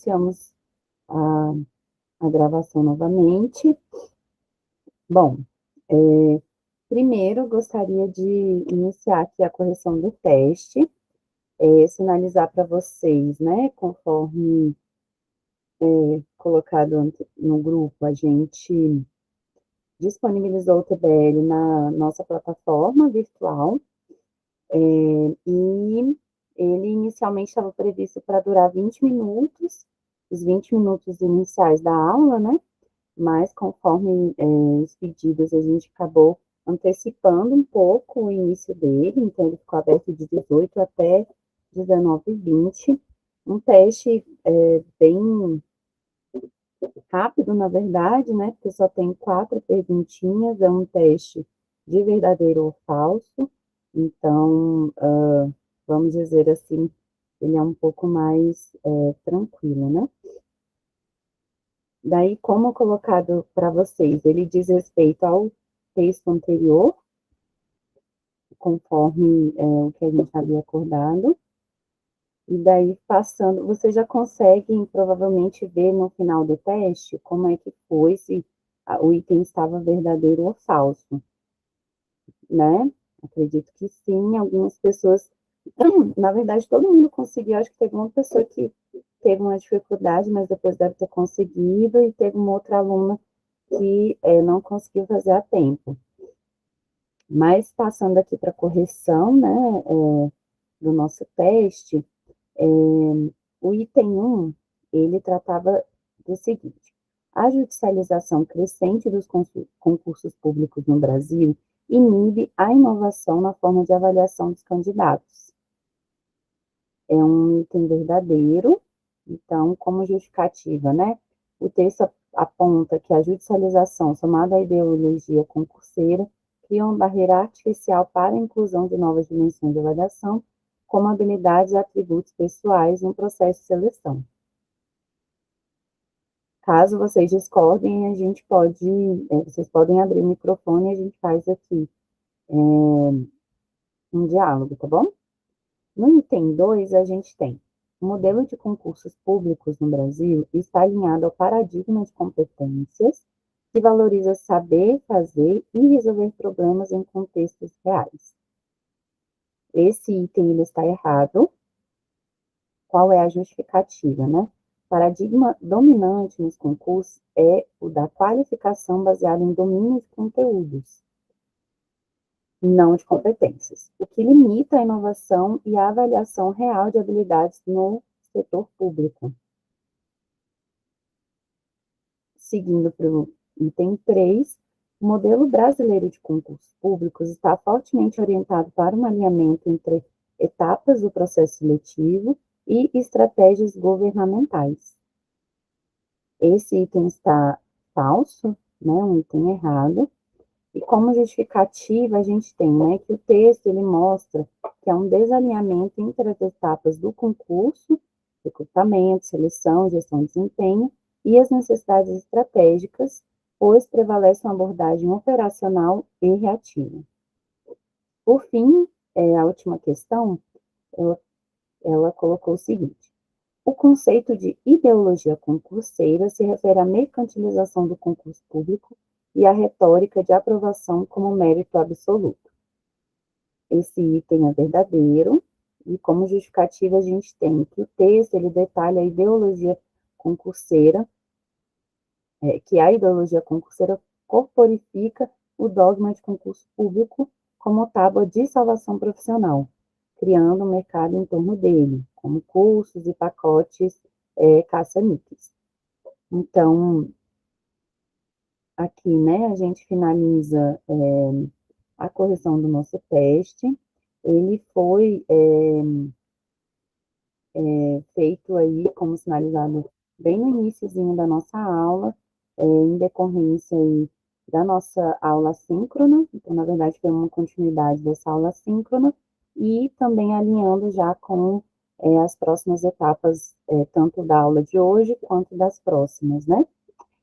Iniciamos a, a gravação novamente. Bom, primeiro gostaria de iniciar aqui a correção do teste, sinalizar para vocês, né, conforme colocado no grupo, a gente disponibilizou o TBL na nossa plataforma virtual, e ele inicialmente estava previsto para durar 20 minutos, os 20 minutos iniciais da aula, né? Mas conforme os pedidos, a gente acabou antecipando um pouco o início dele, então ele ficou aberto de 18 até 19h20, um teste bem rápido, na verdade, né, porque só tem 4 perguntinhas, é um teste de verdadeiro ou falso, então, vamos dizer assim, ele é um pouco mais tranquilo, né? Daí, como colocado para vocês, ele diz respeito ao texto anterior, conforme o que a gente havia acordado, e daí passando, vocês já conseguem provavelmente ver no final do teste como é que foi, se o item estava verdadeiro ou falso, né? Acredito que sim, algumas pessoas, na verdade, todo mundo conseguiu, acho que teve uma pessoa que teve uma dificuldade, mas depois deve ter conseguido, e teve uma outra aluna que não conseguiu fazer a tempo. Mas passando aqui para a correção, né, do nosso teste, o item 1, ele tratava do seguinte: a judicialização crescente dos concursos públicos no Brasil inibe a inovação na forma de avaliação dos candidatos. É um item verdadeiro, então, como justificativa, né? O texto aponta que a judicialização, somada à ideologia concurseira, cria uma barreira artificial para a inclusão de novas dimensões de avaliação, como habilidades e atributos pessoais no processo de seleção. Caso vocês discordem, a gente pode, vocês podem abrir o microfone e a gente faz aqui um diálogo, tá bom? No item 2, a gente tem: o modelo de concursos públicos no Brasil está alinhado ao paradigma de competências que valoriza saber, fazer e resolver problemas em contextos reais. Esse item ele está errado. Qual é a justificativa, né? O paradigma dominante nos concursos é o da qualificação baseada em domínio de conteúdos, não de competências, o que limita a inovação e a avaliação real de habilidades no setor público. Seguindo para o item 3, o modelo brasileiro de concursos públicos está fortemente orientado para um alinhamento entre etapas do processo seletivo e estratégias governamentais. Esse item está falso, né, um item errado, e como justificativa a gente tem, né, que o texto ele mostra que há um desalinhamento entre as etapas do concurso, recrutamento, seleção, gestão de desempenho e as necessidades estratégicas, pois prevalece uma abordagem operacional e reativa. Por fim, a última questão, ela colocou o seguinte: o conceito de ideologia concurseira se refere à mercantilização do concurso público e à retórica de aprovação como mérito absoluto. Esse item é verdadeiro, e como justificativa a gente tem que o texto ele detalha a ideologia concurseira, que a ideologia concurseira corporifica o dogma de concurso público como tábua de salvação profissional, criando um mercado em torno dele, como cursos e pacotes caça-níqueis. Então, aqui, né, a gente finaliza a correção do nosso teste. Ele foi feito aí, como sinalizado, bem no iníciozinho da nossa aula, em decorrência aí da nossa aula síncrona, então, na verdade, foi uma continuidade dessa aula síncrona, e também alinhando já com as próximas etapas, tanto da aula de hoje, quanto das próximas, né?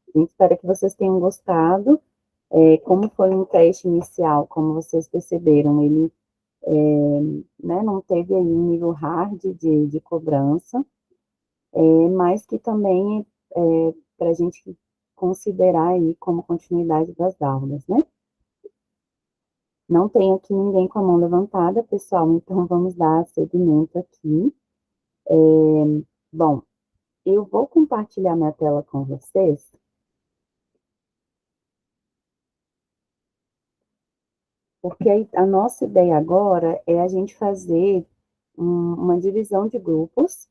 A gente espera que vocês tenham gostado. Como foi um teste inicial, como vocês perceberam, ele né, não teve aí um nível hard de cobrança, mas que também é para a gente considerar aí como continuidade das aulas, né? Não tem aqui ninguém com a mão levantada, pessoal, então vamos dar seguimento aqui. Bom, eu vou compartilhar minha tela com vocês, porque a nossa ideia agora é a gente fazer uma divisão de grupos,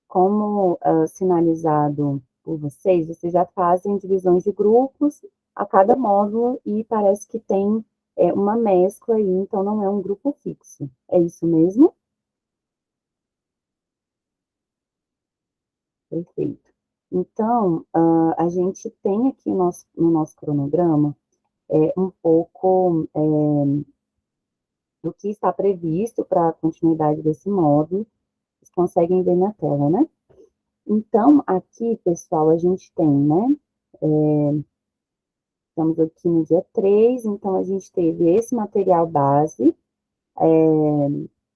como sinalizado por vocês, vocês já fazem divisões de grupos a cada módulo e parece que tem uma mescla aí, então não é um grupo fixo. É isso mesmo? Perfeito. Então, a gente tem aqui no nosso cronograma um pouco do que está previsto para a continuidade desse módulo. Vocês conseguem ver na tela, né? Então, aqui, pessoal, a gente tem, né? Estamos aqui no dia 3, então a gente teve esse material base,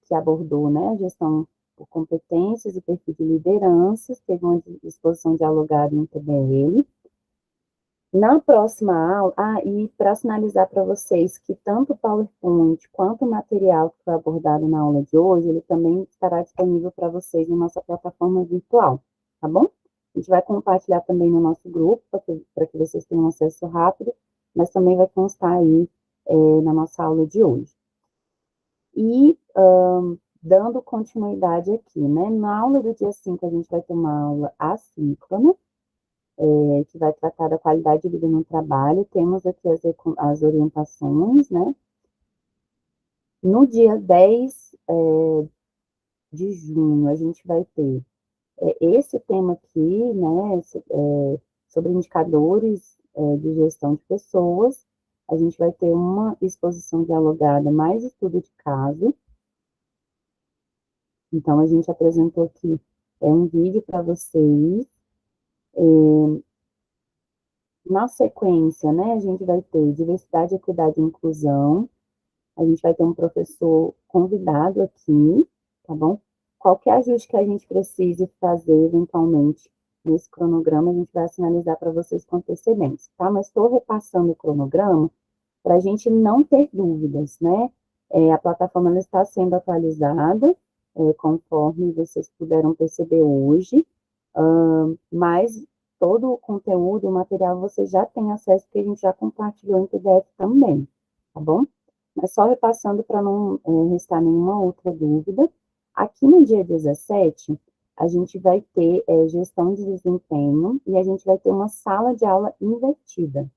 que abordou, né, a gestão por competências e perfil de lideranças, teve uma exposição dialogada em TBL. Na próxima aula, e para sinalizar para vocês que tanto o PowerPoint quanto o material que foi abordado na aula de hoje, ele também estará disponível para vocês na nossa plataforma virtual, tá bom? A gente vai compartilhar também no nosso grupo, para que vocês tenham acesso rápido, mas também vai constar aí na nossa aula de hoje. E, dando continuidade aqui, né? Na aula do dia 5, a gente vai ter uma aula assíncrona, que vai tratar da qualidade de vida no trabalho. Temos aqui as orientações, né? No dia 10 de junho, a gente vai ter esse tema aqui, né? Sobre indicadores de gestão de pessoas. A gente vai ter uma exposição dialogada, mais estudo de caso. Então, a gente apresentou aqui um vídeo para vocês. Na sequência, né, a gente vai ter diversidade, equidade e inclusão. A gente vai ter um professor convidado aqui, tá bom? Qualquer ajuste que a gente precise fazer, eventualmente, nesse cronograma, a gente vai sinalizar para vocês com antecedência, tá? Mas estou repassando o cronograma para a gente não ter dúvidas, né? A plataforma está sendo atualizada, conforme vocês puderam perceber hoje, mas todo o conteúdo, o material, você já tem acesso, porque a gente já compartilhou em PDF também, tá bom? Mas só repassando para não restar nenhuma outra dúvida. Aqui no dia 17, a gente vai ter gestão de desempenho e a gente vai ter uma sala de aula invertida,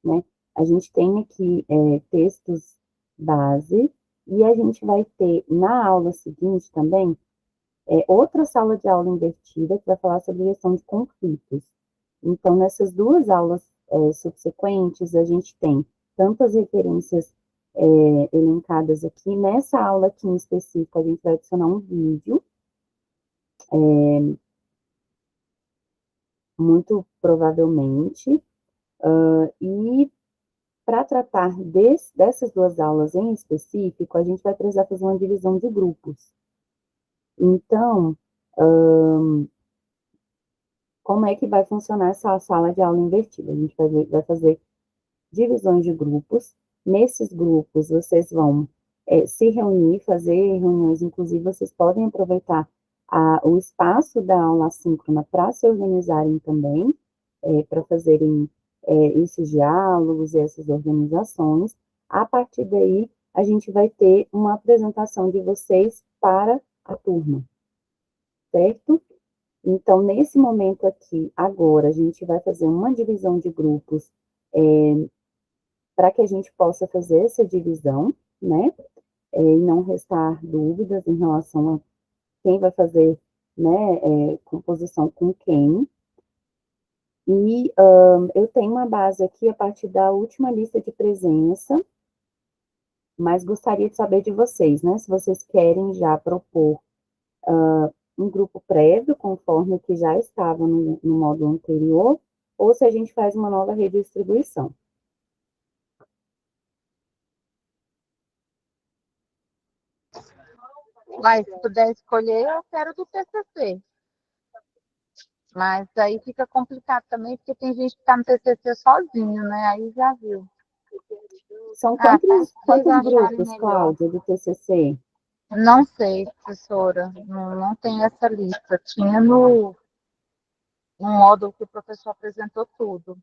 né? A gente tem aqui textos base e a gente vai ter na aula seguinte também outra sala de aula invertida que vai falar sobre gestão de conflitos. Então, nessas duas aulas subsequentes, a gente tem tantas referências elencadas aqui. Nessa aula aqui em específico, a gente vai adicionar um vídeo, muito provavelmente, e para tratar dessas duas aulas em específico, a gente vai precisar fazer uma divisão de grupos. Então, como é que vai funcionar essa sala de aula invertida? A gente vai fazer divisões de grupos. Nesses grupos, vocês vão se reunir, fazer reuniões, inclusive vocês podem aproveitar o espaço da aula assíncrona para se organizarem também, para fazerem esses diálogos e essas organizações. A partir daí, a gente vai ter uma apresentação de vocês para a turma, certo? Então, nesse momento aqui, agora, a gente vai fazer uma divisão de grupos para que a gente possa fazer essa divisão, né? E não restar dúvidas em relação a quem vai fazer, né, composição com quem. E eu tenho uma base aqui a partir da última lista de presença, mas gostaria de saber de vocês, né? Se vocês querem já propor um grupo prévio, conforme o que já estava no módulo anterior, ou se a gente faz uma nova redistribuição. Mas se puder escolher, eu quero do TCC. Mas aí fica complicado também, porque tem gente que está no TCC sozinho, né? Aí já viu. São Tá, vocês quantos acharem grupos, melhor. Cláudia, do TCC? Não sei, professora, não tem essa lista. Tinha no módulo que o professor apresentou tudo.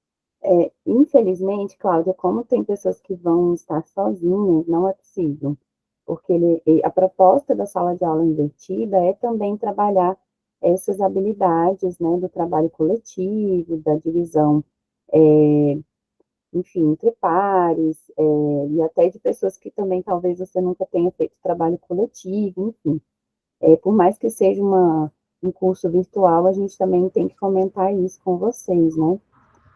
Infelizmente, Cláudia, como tem pessoas que vão estar sozinhas, não é possível, porque a proposta da sala de aula invertida é também trabalhar essas habilidades, né, do trabalho coletivo, da divisão, enfim, entre pares, e até de pessoas que também talvez você nunca tenha feito trabalho coletivo, enfim. Por mais que seja um curso virtual, a gente também tem que comentar isso com vocês, né?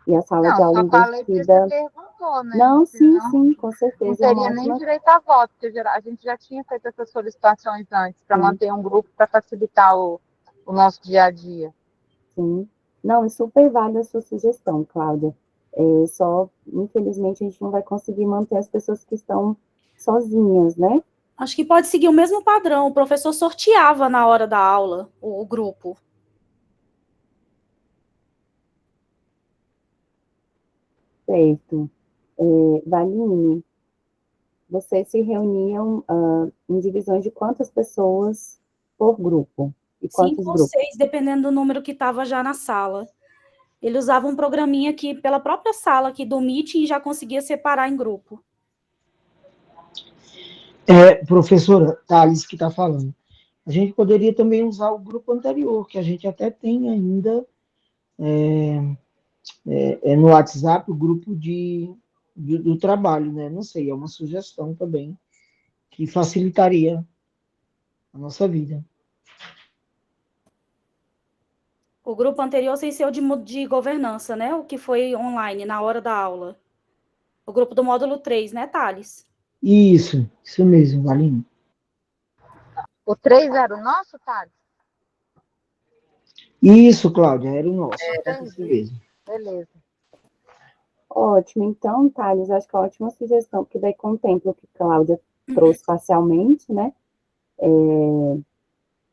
E a sala de Não, aula só falei porque você invertida. perguntou, né? Não, sim, Senão sim, com não certeza é uma teria nem ótima. direito a voto, porque a gente já tinha feito essas solicitações antes, para Sim, manter um grupo para facilitar o nosso dia a dia. sim. Não, é super válida a sua sugestão, Cláudia. Só, infelizmente, a gente não vai conseguir manter as pessoas que estão sozinhas, né? Acho que pode seguir o mesmo padrão. O professor sorteava na hora da aula o grupo. Certo. Valine, vocês se reuniam em divisões de quantas pessoas por grupo? E quantos 5 ou grupos? 6, dependendo do número que estava já na sala. Ele usava um programinha aqui pela própria sala aqui do Meeting e já conseguia separar em grupo. Professora Thales que está falando. A gente poderia também usar o grupo anterior, que a gente até tem ainda no WhatsApp, o grupo do trabalho, né? Não sei, é uma sugestão também, que facilitaria a nossa vida. O grupo anterior sem ser o de governança, né? O que foi online, na hora da aula. O grupo do módulo 3, né, Thales? Isso mesmo, Valine. O 3 era o nosso, Thales? Isso, Cláudia, era o nosso. Esse Entendi. mesmo. Beleza. Ótimo. Então, Thales, acho que é uma ótima sugestão, porque daí contempla o que a Cláudia trouxe parcialmente, né?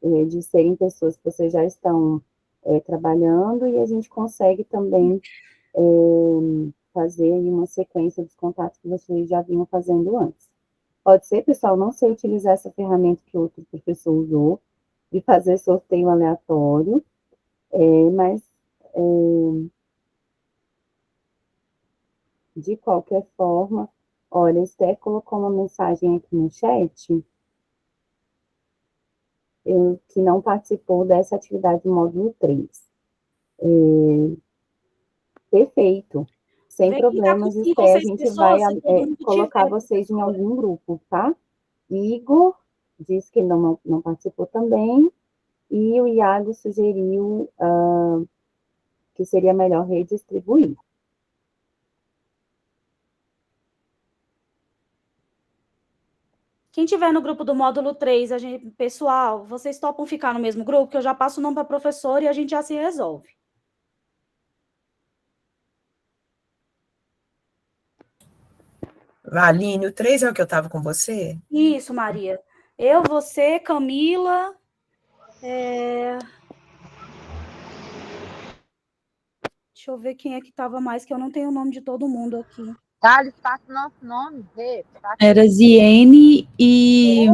De serem pessoas que vocês já estão trabalhando, e a gente consegue também fazer aí uma sequência dos contatos que vocês já vinham fazendo antes. Pode ser, pessoal, não sei utilizar essa ferramenta que outro professor usou, de fazer sorteio aleatório, mas, de qualquer forma, olha, a Esther colocou uma mensagem aqui no chat, que não participou dessa atividade do módulo 3. Perfeito. Sem Tá problemas, possível Esther, a 6 gente vai pessoas, se todo mundo colocar tiver, vocês em professora. algum grupo, tá? Igor disse que não participou também, e o Iago sugeriu que seria melhor redistribuir. Quem tiver no grupo do módulo 3, pessoal, vocês topam ficar no mesmo grupo, que eu já passo o nome para a professora e a gente já se resolve. Valine, o 3 é o que eu estava com você? Isso, Maria. Eu, você, Camila. Deixa eu ver quem é que estava mais, que eu não tenho o nome de todo mundo aqui. Thales, passa o nosso nome. Era Ziene e...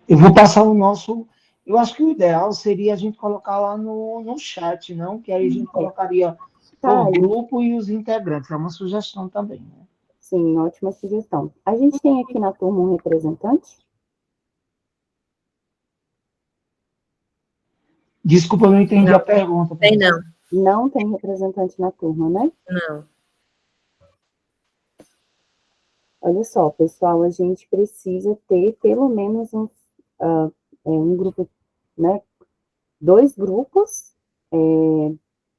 Eu vou passar o nosso. Eu acho que o ideal seria a gente colocar lá no chat, não? Que aí a gente colocaria por Thales, grupo e os integrantes. É uma sugestão também, né? sim, ótima sugestão. A gente tem aqui na turma um representante? Desculpa, eu não entendi a pergunta. Tem não. Não tem representante na turma, né? Não. Olha só, pessoal, a gente precisa ter pelo menos um grupo, né? 2 grupos,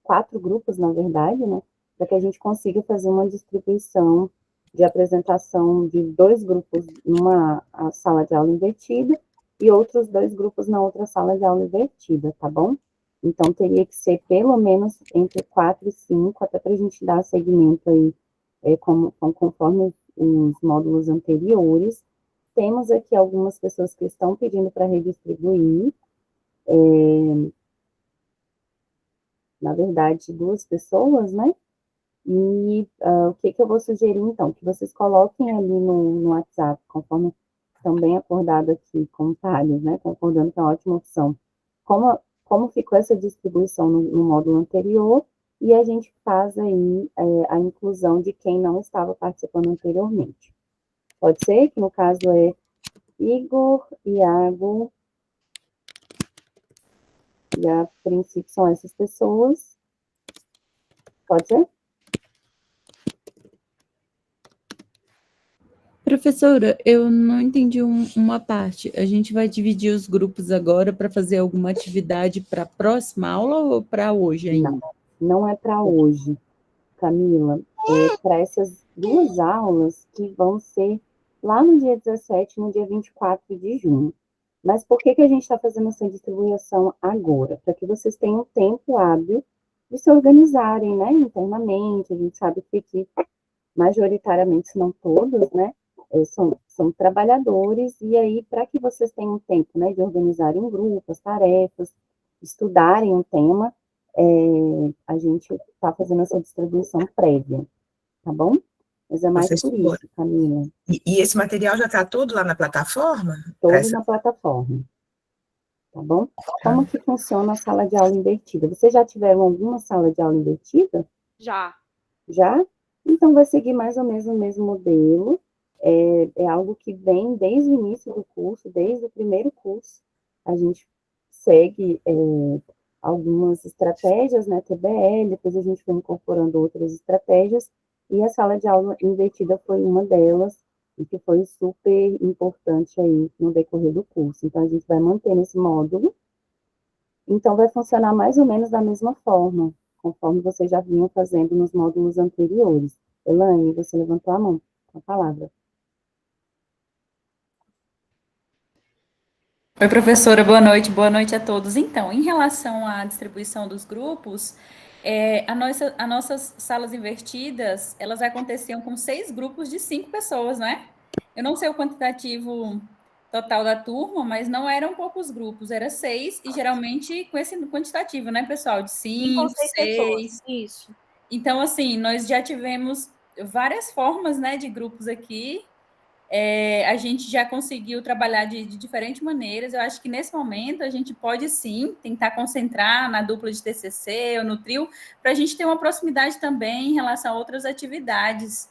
4 grupos, na verdade, né? Para que a gente consiga fazer uma distribuição de apresentação de 2 grupos numa sala de aula invertida e outros 2 grupos na outra sala de aula invertida, tá bom? Então, teria que ser pelo menos entre 4 e 5, até para a gente dar segmento aí, conforme os módulos anteriores. Temos aqui algumas pessoas que estão pedindo para redistribuir. na verdade, 2 pessoas, né? E o que eu vou sugerir, então? Que vocês coloquem ali no WhatsApp, conforme também acordado aqui com o Thales, né? Concordando que é uma ótima opção. Como ficou essa distribuição no módulo anterior, e a gente faz aí a inclusão de quem não estava participando anteriormente. Pode ser que, no caso, é Igor, Iago, e a princípio são essas pessoas. Pode ser? Professora, eu não entendi uma parte. A gente vai dividir os grupos agora para fazer alguma atividade para a próxima aula ou para hoje ainda? Não é para hoje, Camila. É para essas 2 aulas que vão ser lá no dia 17 e no dia 24 de junho. Mas por que a gente está fazendo essa distribuição agora? Para que vocês tenham tempo hábil de se organizarem, né, internamente. A gente sabe que aqui, majoritariamente, se não todos, né, são trabalhadores, e aí, para que vocês tenham tempo, né, de organizarem um grupo, as tarefas, estudarem um tema, a gente está fazendo essa distribuição prévia, tá bom? Mas é mais por isso, Camila. E esse material já está todo lá na plataforma? Todo na plataforma, tá bom? Como que funciona a sala de aula invertida? Vocês já tiveram alguma sala de aula invertida? Já. Já? Então, vai seguir mais ou menos o mesmo modelo. É algo que vem desde o início do curso, desde o primeiro curso. A gente segue algumas estratégias, né, TBL, depois a gente foi incorporando outras estratégias, e a sala de aula invertida foi uma delas, e que foi super importante aí no decorrer do curso. Então, a gente vai manter nesse módulo. Então, vai funcionar mais ou menos da mesma forma, conforme vocês já vinham fazendo nos módulos anteriores. Elaine, você levantou a mão com a palavra. Oi, professora, boa noite a todos. Então, em relação à distribuição dos grupos, as nossas salas invertidas, elas aconteciam com 6 grupos de 5 pessoas, né? Eu não sei o quantitativo total da turma, mas não eram poucos grupos, era 6, e geralmente com esse quantitativo, né, pessoal? De 5, 6. Isso. Então, assim, nós já tivemos várias formas, né, de grupos aqui. A gente já conseguiu trabalhar de diferentes maneiras. Eu acho que nesse momento a gente pode sim tentar concentrar na dupla de TCC ou no trio, para a gente ter uma proximidade também em relação a outras atividades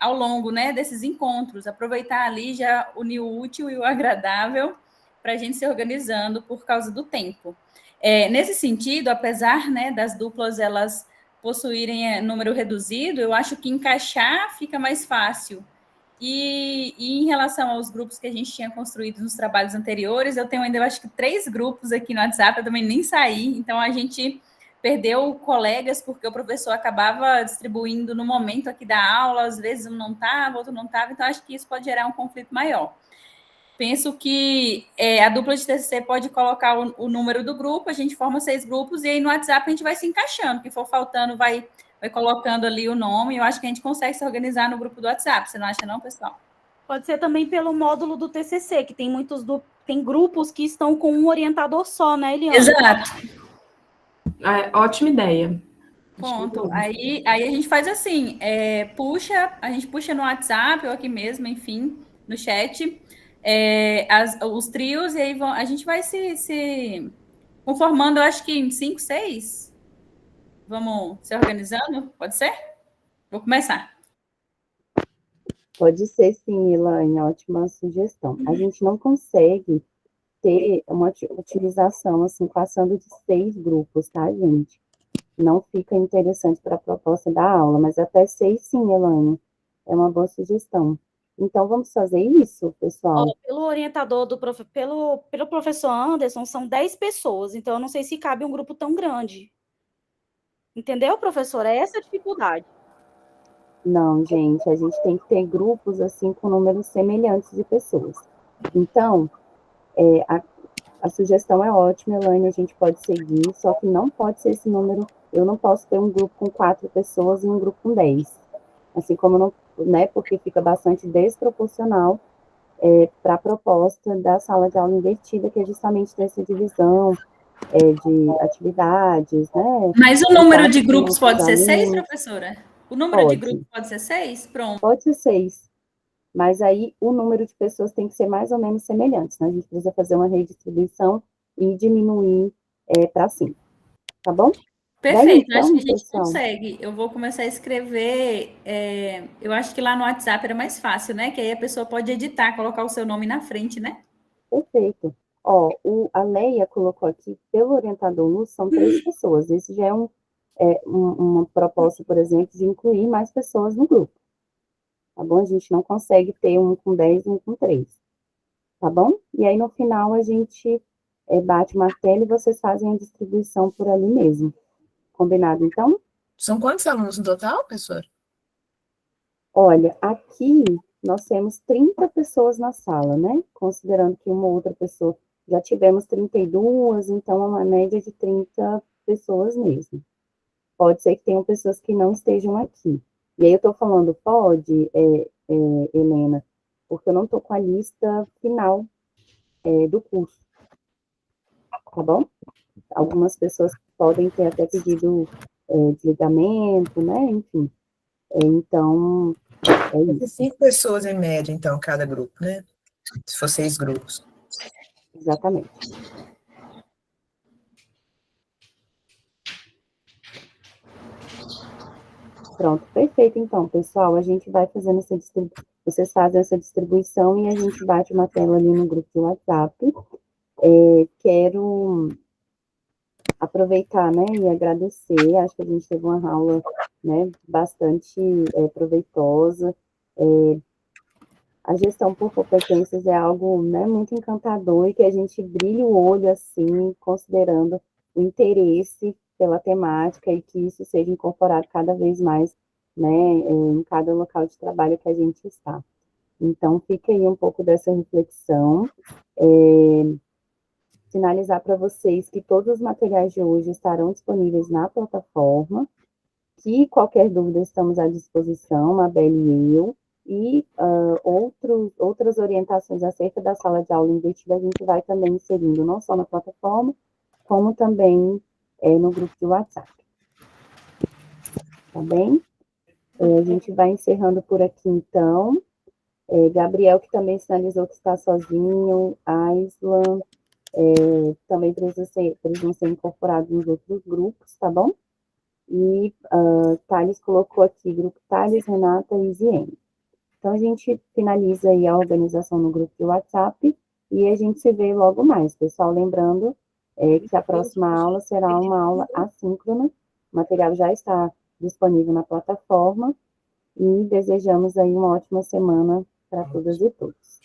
ao longo, né, desses encontros. Aproveitar ali já unir o útil e o agradável para a gente se organizando por causa do tempo. Nesse sentido, apesar, né, das duplas elas possuírem número reduzido, eu acho que encaixar fica mais fácil. E em relação aos grupos que a gente tinha construído nos trabalhos anteriores, eu tenho ainda, eu acho que 3 grupos aqui no WhatsApp, eu também nem saí, então a gente perdeu colegas porque o professor acabava distribuindo no momento aqui da aula, às vezes um não estava, outro não estava, então acho que isso pode gerar um conflito maior. Penso que a dupla de TCC pode colocar o número do grupo, a gente forma 6 grupos, e aí no WhatsApp a gente vai se encaixando, o que for faltando vai colocando ali o nome. Eu acho que a gente consegue se organizar no grupo do WhatsApp. Você não acha não, pessoal? Pode ser também pelo módulo do TCC, que tem tem grupos que estão com um orientador só, né, Eliana? Exato. Ótima ideia. Ponto. Aí a gente faz assim, a gente puxa no WhatsApp ou aqui mesmo, enfim, no chat, os trios, e aí a gente vai se conformando, eu acho que em 5, 6. Vamos se organizando? Pode ser? Vou começar. Pode ser, sim, Elaine, ótima sugestão. A gente não consegue ter uma utilização, assim, passando de 6 grupos, tá, gente? Não fica interessante para a proposta da aula, mas até 6, sim, Elaine. É uma boa sugestão. Então, vamos fazer isso, pessoal? Pelo orientador, pelo professor Anderson, são 10 pessoas, então eu não sei se cabe um grupo tão grande. Entendeu, professora? É essa a dificuldade. Não, gente, a gente tem que ter grupos, assim, com números semelhantes de pessoas. Então, a sugestão é ótima, Elaine, a gente pode seguir, só que não pode ser esse número. Eu não posso ter um grupo com 4 pessoas e um grupo com 10. Assim como não, né, porque fica bastante desproporcional para a proposta da sala de aula invertida, que é justamente dessa divisão de atividades, né? Mas o número de Contato grupos com os pode ser 6, alunos. professora? O número de Pode. grupos pode ser 6? Pronto. Pode ser 6, mas aí o número de pessoas tem que ser mais ou menos semelhantes, né? A gente precisa fazer uma redistribuição e diminuir para 5, tá bom? Perfeito, Daí, acho que então, a gente pessoal, consegue. Eu vou começar a escrever. Eu acho que lá no WhatsApp era mais fácil, né? Que aí a pessoa pode editar, colocar o seu nome na frente, né? perfeito. Ó, a Leia colocou aqui, pelo orientador Luz, são 3 pessoas. Esse já é uma proposta, por exemplo, de incluir mais pessoas no grupo. Tá bom? A gente não consegue ter um com 10 e um com 3. Tá bom? E aí, no final, a gente bate o martelo e vocês fazem a distribuição por ali mesmo. Combinado, então? São quantos alunos no total, professor? Olha, aqui nós temos 30 pessoas na sala, né? Considerando que uma outra pessoa, já tivemos 32, então é uma média de 30 pessoas mesmo. Pode ser que tenham pessoas que não estejam aqui. E aí eu estou falando pode, Helena, porque eu não estou com a lista final do curso, tá bom? Algumas pessoas podem ter até pedido desligamento, né? Enfim. Então, é isso. 5 pessoas em média, então, cada grupo, né? Se for 6 grupos. Exatamente. Pronto, perfeito. Então, pessoal, a gente vai fazendo essa distribuição. Vocês fazem essa distribuição e a gente bate uma tela ali no grupo de WhatsApp. Quero aproveitar, né, e agradecer. Acho que a gente teve uma aula, né, bastante proveitosa. A gestão por competências é algo, né, muito encantador e que a gente brilha o olho, assim, considerando o interesse pela temática e que isso seja incorporado cada vez mais, né, em cada local de trabalho que a gente está. Então, fica aí um pouco dessa reflexão. Sinalizar para vocês que todos os materiais de hoje estarão disponíveis na plataforma, que qualquer dúvida estamos à disposição, Mabel e eu, e outras orientações acerca da sala de aula invertida a gente vai também inserindo, não só na plataforma, como também no grupo de WhatsApp. Tá bem? A gente vai encerrando por aqui, então. Gabriel, que também sinalizou que está sozinho, Aislan, também precisam ser incorporados nos outros grupos, tá bom? E Thales colocou aqui, grupo Thales, Renata e Ziene. Então, a gente finaliza aí a organização no grupo de WhatsApp e a gente se vê logo mais, pessoal. Lembrando que a próxima aula será uma aula assíncrona, o material já está disponível na plataforma e desejamos aí uma ótima semana para todas e todos.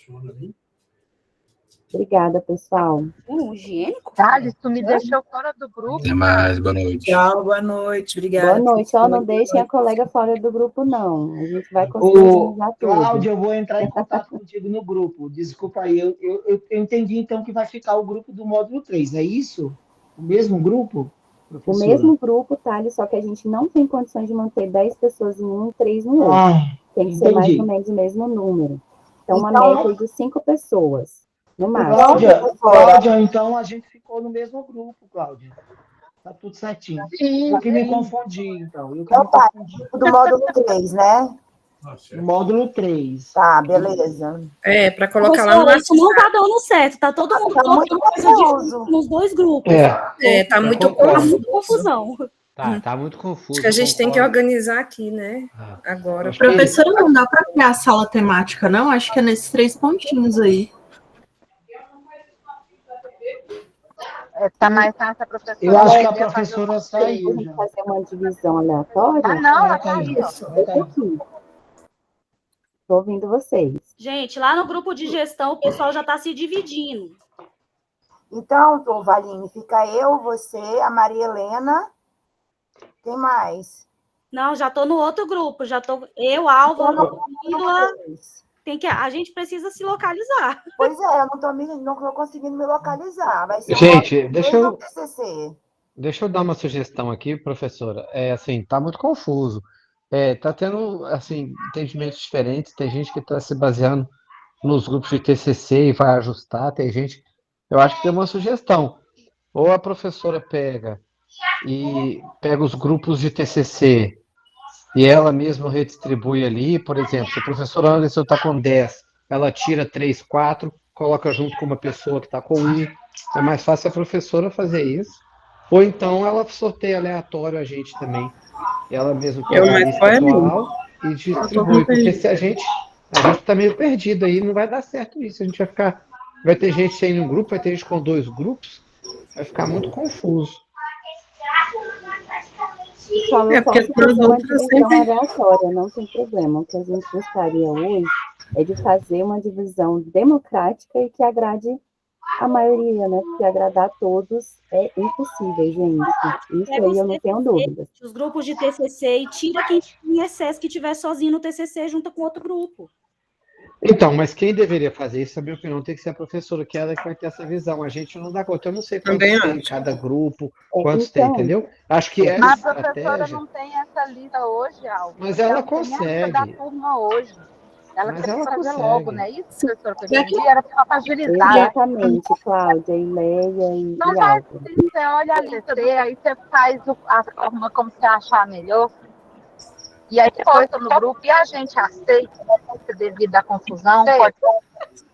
Obrigada, pessoal. Higiênico? Thales, tu me deixou fora do grupo. Até mais, boa noite. Tchau, boa noite. Obrigada. Boa noite. Ó, não deixem a colega fora do grupo, não. A gente vai conseguir organizar tudo. Cláudia, eu vou entrar em contato contigo no grupo. Desculpa aí, eu entendi então que vai ficar o grupo do módulo 3, é isso? O mesmo grupo, O mesmo grupo, Thales, só que a gente não tem condições de manter 10 pessoas em um e 3 no outro. Tem que ser mais ou menos o mesmo número. Então, uma média de 5 pessoas, no máximo. Cláudia, então a gente ficou no mesmo grupo, Cláudia. Tá tudo certinho. Eu que me confundi, então. Eu que me confundi. Do módulo 3, né? No módulo 3. Tá, beleza. Para colocar lá no Professora, isso não tá dando certo. Tá todo mundo Tá muito confuso. nos dois grupos. tá muito Tá muito confusão. Tá muito confuso. Acho que a gente tem que organizar aqui, né? Agora. Professora, não dá para criar a sala temática, não? Acho que é nesses 3 pontinhos aí. Tá mais fácil a professora. Eu acho que a professora saiu. Vamos fazer uma divisão aleatória? Ah, não, ela tá aí, ó. Estou ouvindo vocês. Gente, lá no grupo de gestão, o pessoal já está se dividindo. Então, Valine, fica eu, você, a Maria Helena. Quem mais? Não, já estou no outro grupo. Já estou eu, Álvaro, Camila. A gente precisa se localizar. Pois é, eu não tô conseguindo me localizar. Vai ser Gente, deixa eu eu dar uma sugestão aqui, professora. Assim, tá muito confuso. Tá tendo, assim, entendimentos diferentes. Tem gente que está se baseando nos grupos de TCC e vai ajustar. Tem gente, eu acho que tem uma sugestão. Ou a professora pega os grupos de TCC e ela mesma redistribui ali, por exemplo, se a professora Anderson está com 10, ela tira 3, 4, coloca junto com uma pessoa que está com 1. É mais fácil a professora fazer isso. Ou então ela sorteia aleatório a gente também. Ela mesma É o pega a mais lista coerente. atual e distribui. Porque se a gente está meio perdido aí, não vai dar certo isso. A gente vai ter gente sem um grupo, vai ter gente com 2 grupos, vai ficar muito confuso. Só eu porque posso para os fazer uma outros divisão sempre. aleatória, não tem problema. O que a gente gostaria hoje é de fazer uma divisão democrática e que agrade a maioria, né? Porque agradar a todos é impossível, gente. Isso Pega aí os eu não tenho TCC, dúvidas. os grupos de TCC e tira quem em excesso que estiver sozinho no TCC junto com outro grupo. Então, mas quem deveria fazer isso, na minha opinião, tem que ser a professora, que é ela que vai ter essa visão. A gente não dá conta. Eu não sei quantos Também tem em acho. cada grupo, É, quantos tem, então, entendeu? Acho que essa Mas a professora estratégia, não tem essa lista hoje, Alvo. mas Ela ela não tem essa da consegue. turma hoje. Ela Mas tem que ela fazer logo, consegue. né? Isso, professora, que eu entendi, era só para agilizar. exatamente, Cláudia, Ileia Não e faz Álvaro. assim, você olha a lista dele, aí você faz a forma como você achar melhor. E aí você posta no grupo e a gente aceita devido à confusão.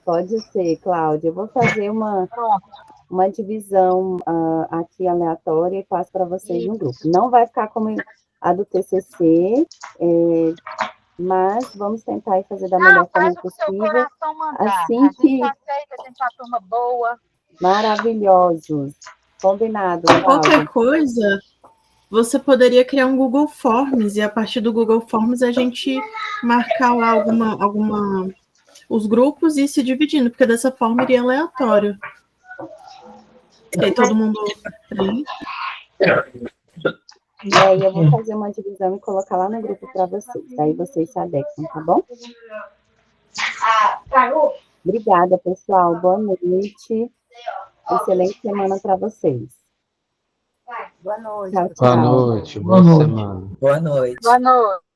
Pode ser, Cláudia. Eu vou fazer Pronto. uma divisão aqui aleatória e passo para vocês no grupo. Não vai ficar como a do TCC, mas vamos tentar fazer da melhor forma Faz o que o seu possível. coração mandar. Assim A gente que aceita, a gente é uma turma boa. maravilhosos. Combinado, Qualquer Cláudia. coisa, você poderia criar um Google Forms e a partir do Google Forms a gente marcar lá os grupos e ir se dividindo, porque dessa forma iria aleatório. E aí todo mundo preenche. E aí eu vou fazer uma divisão e colocar lá no grupo para vocês. Daí vocês se adequam, tá bom? Obrigada, pessoal. Boa noite. Excelente semana para vocês. Boa noite. Tchau, Boa tchau. noite, boa semana. Boa noite. Boa noite.